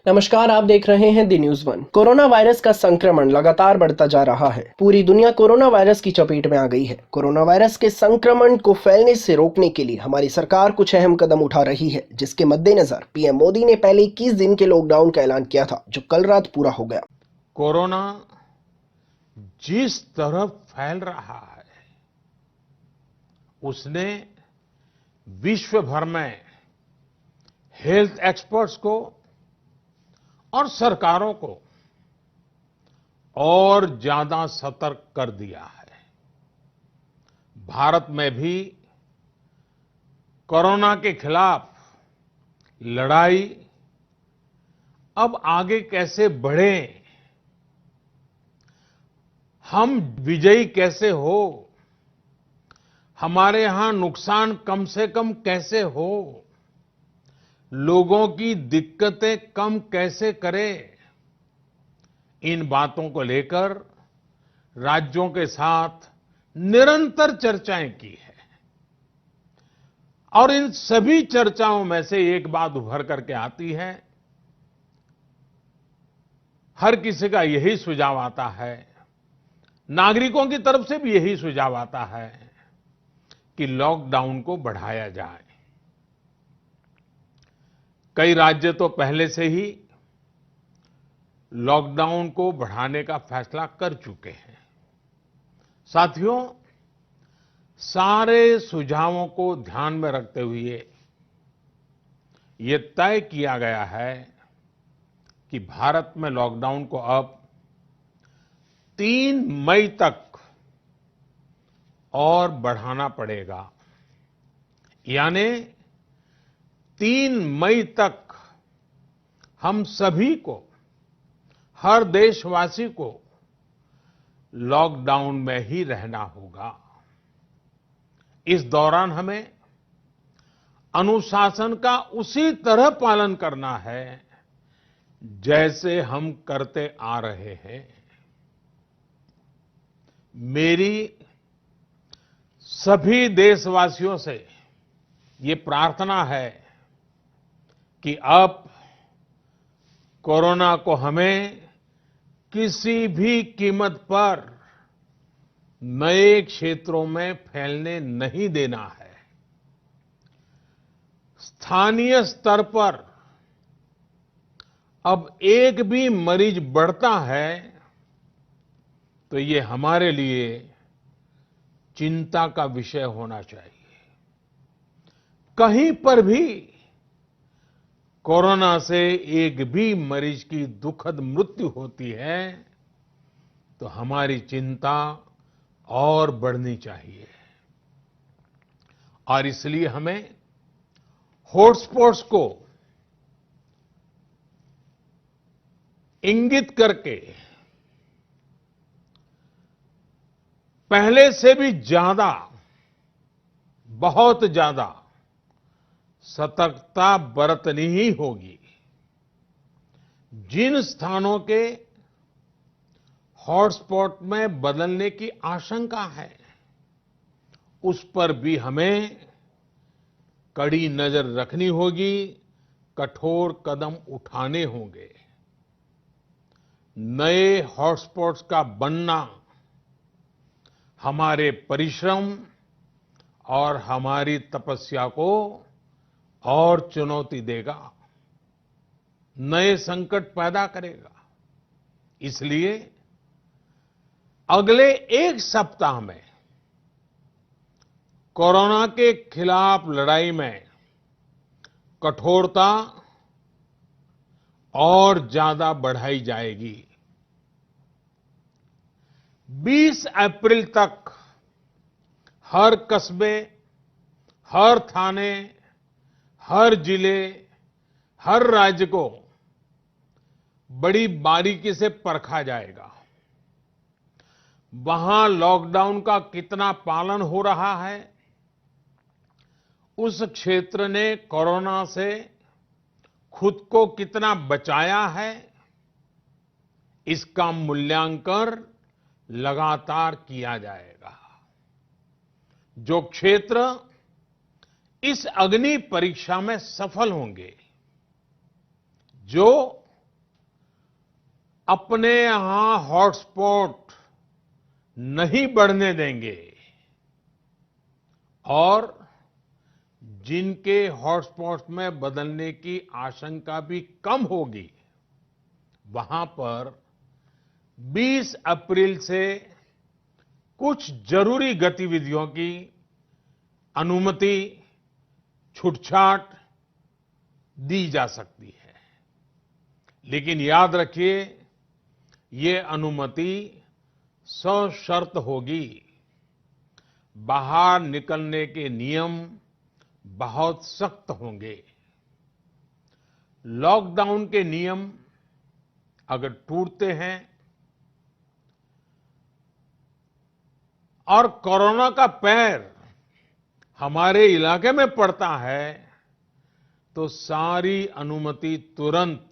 नमस्कार, आप देख रहे हैं दी न्यूज वन। कोरोना वायरस का संक्रमण लगातार बढ़ता जा रहा है। पूरी दुनिया कोरोना वायरस की चपेट में आ गई है। कोरोना वायरस के संक्रमण को फैलने से रोकने के लिए हमारी सरकार कुछ अहम कदम उठा रही है, जिसके मद्देनजर पीएम मोदी ने पहले 21 दिन के लॉकडाउन का ऐलान किया था, जो कल रात पूरा हो गया। कोरोना जिस तरह फैल रहा है, उसने विश्व भर में हेल्थ एक्सपर्ट्स को और सरकारों को और ज्यादा सतर्क कर दिया है। भारत में भी कोरोना के खिलाफ लड़ाई अब आगे कैसे बढ़े, हम विजयी कैसे हो, हमारे यहां नुकसान कम से कम कैसे हो, लोगों की दिक्कतें कम कैसे करें, इन बातों को लेकर राज्यों के साथ निरंतर चर्चाएं की है। और इन सभी चर्चाओं में से एक बात उभर करके आती है, हर किसी का यही सुझाव आता है, नागरिकों की तरफ से भी यही सुझाव आता है कि लॉकडाउन को बढ़ाया जाए। कई राज्य तो पहले से ही लॉकडाउन को बढ़ाने का फैसला कर चुके हैं। साथियों, सारे सुझावों को ध्यान में रखते हुए ये तय किया गया है कि भारत में लॉकडाउन को अब 3 मई तक और बढ़ाना पड़ेगा। यानी 3 मई तक हम सभी को, हर देशवासी को लॉकडाउन में ही रहना होगा। इस दौरान हमें अनुशासन का उसी तरह पालन करना है जैसे हम करते आ रहे हैं। मेरी सभी देशवासियों से ये प्रार्थना है कि अब कोरोना को हमें किसी भी कीमत पर नए क्षेत्रों में फैलने नहीं देना है। स्थानीय स्तर पर अब एक भी मरीज बढ़ता है तो ये हमारे लिए चिंता का विषय होना चाहिए। कहीं पर भी कोरोना से एक भी मरीज की दुखद मृत्यु होती है तो हमारी चिंता और बढ़नी चाहिए। और इसलिए हमें हॉटस्पॉट्स को इंगित करके पहले से भी ज्यादा, बहुत ज्यादा सतर्कता बरतनी ही होगी। जिन स्थानों के हॉटस्पॉट में बदलने की आशंका है, उस पर भी हमें कड़ी नजर रखनी होगी, कठोर कदम उठाने होंगे। नए हॉटस्पॉट्स का बनना हमारे परिश्रम और हमारी तपस्या को और चुनौती देगा, नए संकट पैदा करेगा। इसलिए अगले एक सप्ताह में कोरोना के खिलाफ लड़ाई में कठोरता और ज्यादा बढ़ाई जाएगी। 20 अप्रैल तक हर कस्बे, हर थाने, हर जिले, हर राज्य को बड़ी बारीकी से परखा जाएगा। वहां लॉकडाउन का कितना पालन हो रहा है, उस क्षेत्र ने कोरोना से खुद को कितना बचाया है, इसका मूल्यांकन लगातार किया जाएगा। जो क्षेत्र इस अग्नि परीक्षा में सफल होंगे, जो अपने यहां हॉटस्पॉट नहीं बढ़ने देंगे और जिनके हॉटस्पॉट्स में बदलने की आशंका भी कम होगी, वहां पर 20 अप्रैल से कुछ जरूरी गतिविधियों की अनुमति, छूटछाट दी जा सकती है। लेकिन याद रखिए, ये अनुमति सशर्त होगी। बाहर निकलने के नियम बहुत सख्त होंगे। लॉकडाउन के नियम अगर टूटते हैं और कोरोना का पैर हमारे इलाके में पड़ता है, तो सारी अनुमति तुरंत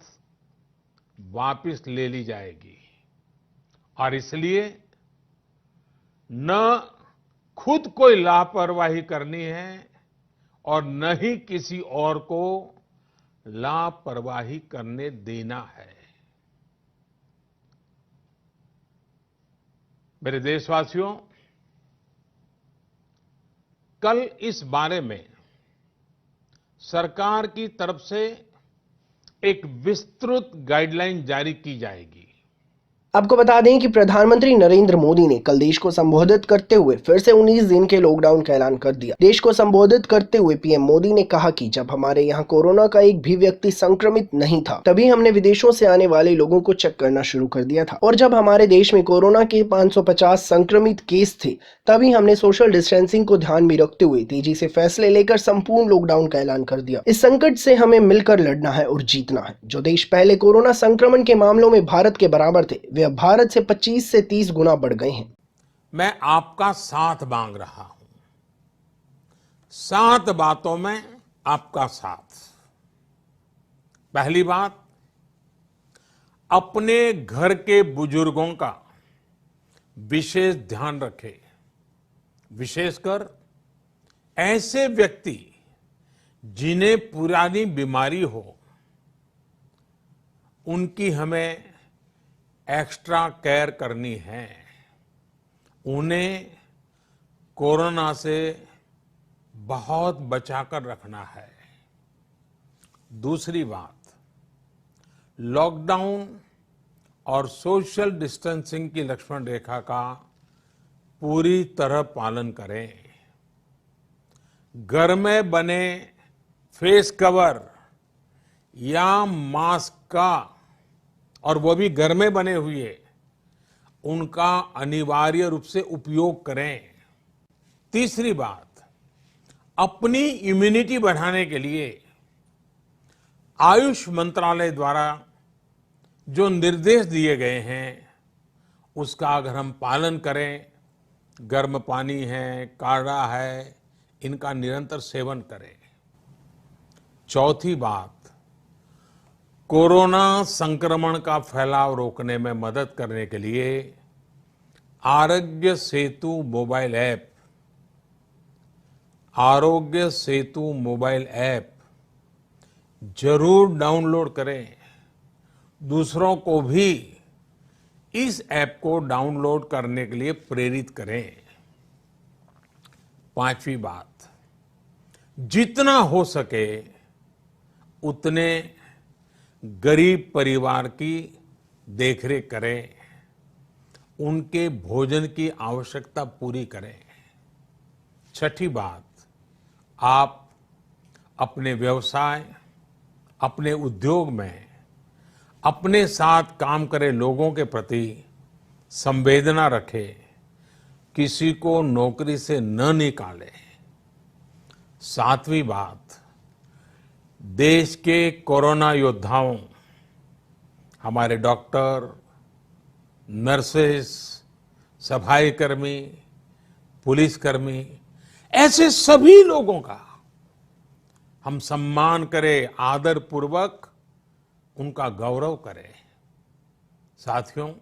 वापस ले ली जाएगी। और इसलिए न खुद कोई लापरवाही करनी है और न ही किसी और को लापरवाही करने देना है। मेरे देशवासियों, कल इस बारे में सरकार की तरफ से एक विस्तृत गाइडलाइन जारी की जाएगी। आपको बता दें कि प्रधानमंत्री नरेंद्र मोदी ने कल देश को संबोधित करते हुए फिर से 19 दिन के लॉकडाउन का ऐलान कर दिया। देश को संबोधित करते हुए पीएम मोदी ने कहा कि जब हमारे यहाँ कोरोना का एक भी व्यक्ति संक्रमित नहीं था, तभी हमने विदेशों से आने वाले लोगों को चेक करना शुरू कर दिया था। और जब हमारे देश में कोरोना के 550 संक्रमित केस थे, तभी हमने सोशल डिस्टेंसिंग को ध्यान में रखते हुए तेजी से फैसले लेकर संपूर्ण लॉकडाउन का ऐलान कर दिया। इस संकट से हमें मिलकर लड़ना है और जीतना है। जो देश पहले कोरोना संक्रमण के मामलों में भारत के बराबर थे, वे अब भारत से 25 से 30 गुना बढ़ गए हैं। मैं आपका साथ मांग रहा हूं, 7 बातों में आपका साथ। पहली बात, अपने घर के बुजुर्गों का विशेष ध्यान रखें। विशेषकर ऐसे व्यक्ति जिन्हें पुरानी बीमारी हो, उनकी हमें एक्स्ट्रा केयर करनी है। उन्हें कोरोना से बहुत बचाकर रखना है। दूसरी बात, लॉकडाउन और सोशल डिस्टेंसिंग की लक्ष्मण रेखा का पूरी तरह पालन करें। घर में बने फेस कवर या मास्क का, और वो भी घर में बने हुए, उनका अनिवार्य रूप से उपयोग करें। तीसरी बात, अपनी इम्यूनिटी बढ़ाने के लिए आयुष मंत्रालय द्वारा जो निर्देश दिए गए हैं, उसका अगर हम पालन करें, गर्म पानी है, काढ़ा है, इनका निरंतर सेवन करें। चौथी बात, कोरोना संक्रमण का फैलाव रोकने में मदद करने के लिए Aarogya Setu mobile app, Aarogya Setu mobile app जरूर डाउनलोड करें। दूसरों को भी इस ऐप को डाउनलोड करने के लिए प्रेरित करें। पांचवी बात, जितना हो सके उतने गरीब परिवार की देखरेख करें, उनके भोजन की आवश्यकता पूरी करें। छठी बात, आप अपने व्यवसाय, अपने उद्योग में अपने साथ काम करे लोगों के प्रति संवेदना रखें, किसी को नौकरी से न निकालें। सातवीं बात, देश के कोरोना योद्धाओं, हमारे डॉक्टर, नर्सेस, सफाई कर्मी, पुलिसकर्मी, ऐसे सभी लोगों का हम सम्मान करें, आदर पूर्वक उनका गौरव करें। साथियों,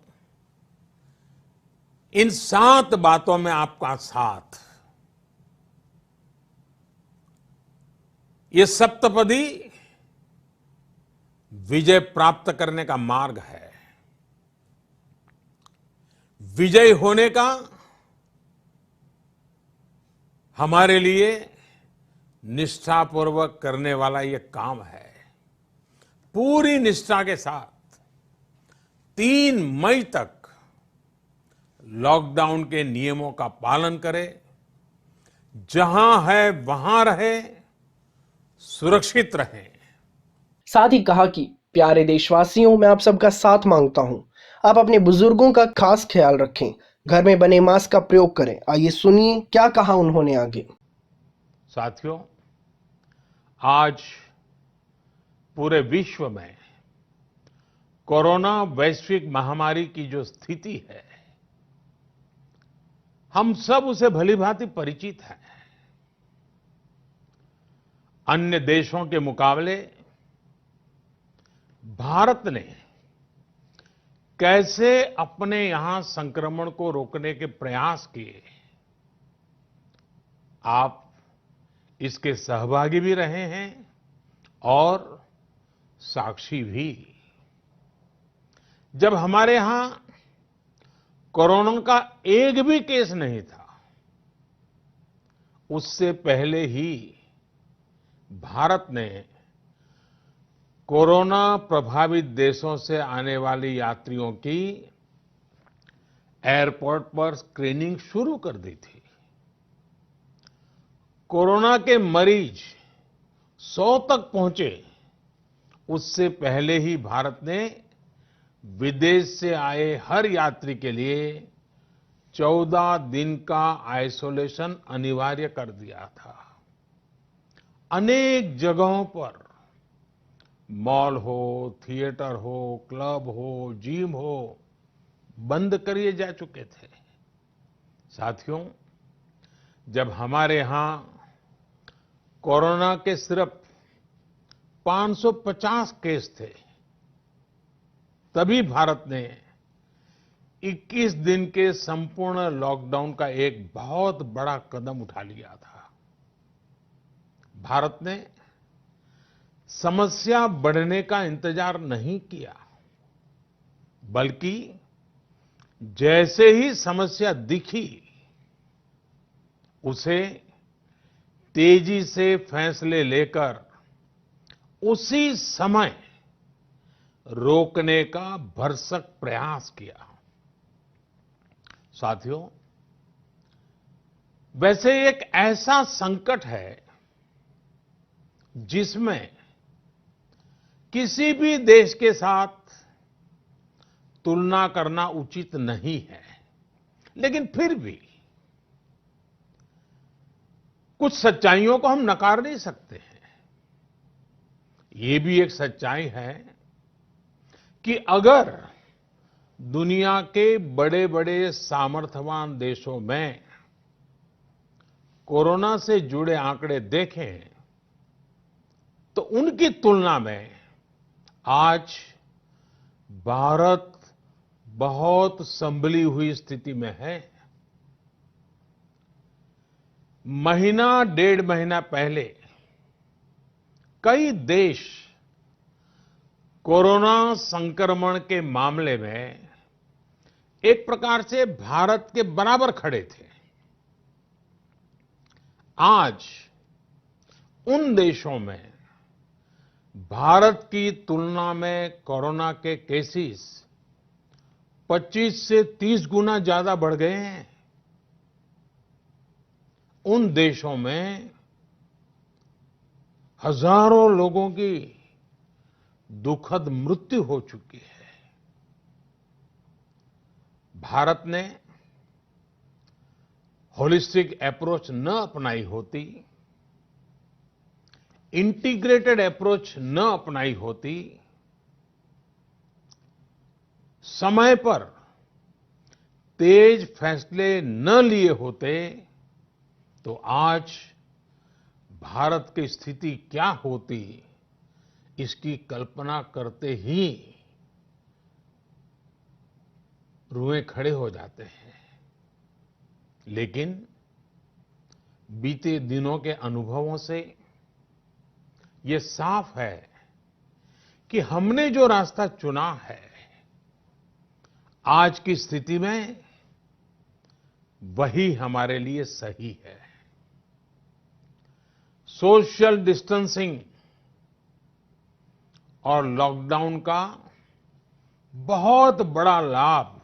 इन 7 बातों में आपका साथ, ये सप्तपदी विजय प्राप्त करने का मार्ग है। विजय होने का हमारे लिए निष्ठापूर्वक करने वाला ये काम है। पूरी निष्ठा के साथ 3 मई तक लॉकडाउन के नियमों का पालन करें, जहां है वहां रहे, सुरक्षित रहें। साथ ही कहा कि प्यारे देशवासियों, मैं आप सबका साथ मांगता हूं। आप अपने बुजुर्गों का खास ख्याल रखें, घर में बने मास्क का प्रयोग करें। आइए सुनिए क्या कहा उन्होंने आगे। साथियों, आज पूरे विश्व में कोरोना वैश्विक महामारी की जो स्थिति है, हम सब उसे भलीभांति परिचित हैं। अन्य देशों के मुकाबले भारत ने कैसे अपने यहां संक्रमण को रोकने के प्रयास किए, आप इसके सहभागी भी रहे हैं और साक्षी भी। जब हमारे यहां कोरोना का एक भी केस नहीं था, उससे पहले ही भारत ने कोरोना प्रभावित देशों से आने वाले यात्रियों की एयरपोर्ट पर स्क्रीनिंग शुरू कर दी थी। कोरोना के मरीज 100 तक पहुंचे, उससे पहले ही भारत ने विदेश से आए हर यात्री के लिए 14 दिन का आइसोलेशन अनिवार्य कर दिया था। अनेक जगहों पर मॉल हो, थिएटर हो, क्लब हो, जिम हो, बंद करिए जा चुके थे। साथियों, जब हमारे यहां कोरोना के सिर्फ 550 केस थे, तभी भारत ने 21 दिन के संपूर्ण लॉकडाउन का एक बहुत बड़ा कदम उठा लिया था। भारत ने समस्या बढ़ने का इंतजार नहीं किया, बल्कि जैसे ही समस्या दिखी, उसे तेजी से फैसले लेकर उसी समय रोकने का भरसक प्रयास किया। साथियों, वैसे एक ऐसा संकट है जिसमें किसी भी देश के साथ तुलना करना उचित नहीं है, लेकिन फिर भी कुछ सच्चाइयों को हम नकार नहीं सकते हैं। ये भी एक सच्चाई है कि अगर दुनिया के बड़े-बड़े सामर्थ्यवान देशों में कोरोना से जुड़े आंकड़े देखें, तो उनकी तुलना में आज भारत बहुत संभली हुई स्थिति में है। महीना 1.5 महीना पहले कई देश कोरोना संक्रमण के मामले में एक प्रकार से भारत के बराबर खड़े थे। आज उन देशों में भारत की तुलना में कोरोना के केसेस 25 से 30 गुना ज्यादा बढ़ गए हैं। उन देशों में हजारों लोगों की दुखद मृत्यु हो चुकी है। भारत ने होलिस्टिक अप्रोच न अपनाई होती, इंटीग्रेटेड अप्रोच न अपनाई होती, समय पर तेज फैसले न लिए होते, तो आज भारत की स्थिति क्या होती, इसकी कल्पना करते ही रुएं खड़े हो जाते हैं। लेकिन बीते दिनों के अनुभवों से ये साफ है कि हमने जो रास्ता चुना है, आज की स्थिति में वही हमारे लिए सही है। सोशल डिस्टेंसिंग और लॉकडाउन का बहुत बड़ा लाभ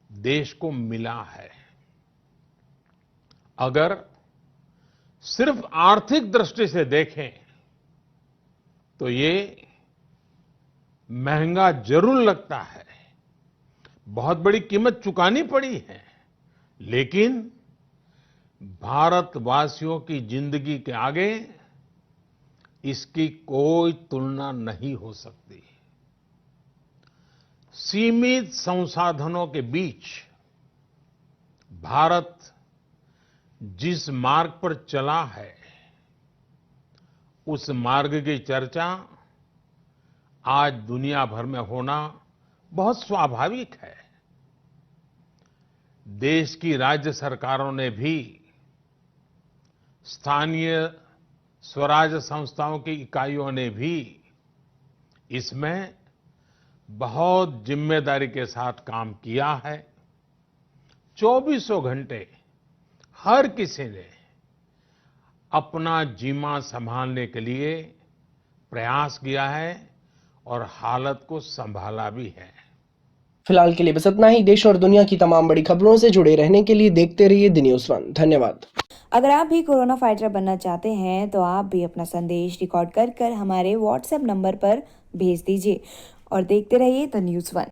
देश को मिला है। अगर सिर्फ आर्थिक दृष्टि से देखें तो ये महंगा जरूर लगता है, बहुत बड़ी कीमत चुकानी पड़ी है, लेकिन भारतवासियों की जिंदगी के आगे इसकी कोई तुलना नहीं हो सकती। सीमित संसाधनों के बीच भारत जिस मार्ग पर चला है, उस मार्ग की चर्चा आज दुनिया भर में होना बहुत स्वाभाविक है। देश की राज्य सरकारों ने भी, स्थानीय स्वराज संस्थाओं की इकाइयों ने भी इसमें बहुत जिम्मेदारी के साथ काम किया है। 24 घंटे हर किसी ने अपना जीमा संभालने के लिए प्रयास किया है और हालत को संभाला भी है। फिलहाल के लिए बस इतना ही। देश और दुनिया की तमाम बड़ी खबरों से जुड़े रहने के लिए देखते रहिए द न्यूज़ वन। धन्यवाद। अगर आप भी कोरोना फाइटर बनना चाहते हैं तो आप भी अपना संदेश रिकॉर्ड कर हमारे व्हाट्सएप नंबर पर भेज दीजिए और देखते रहिए द न्यूज़ वन।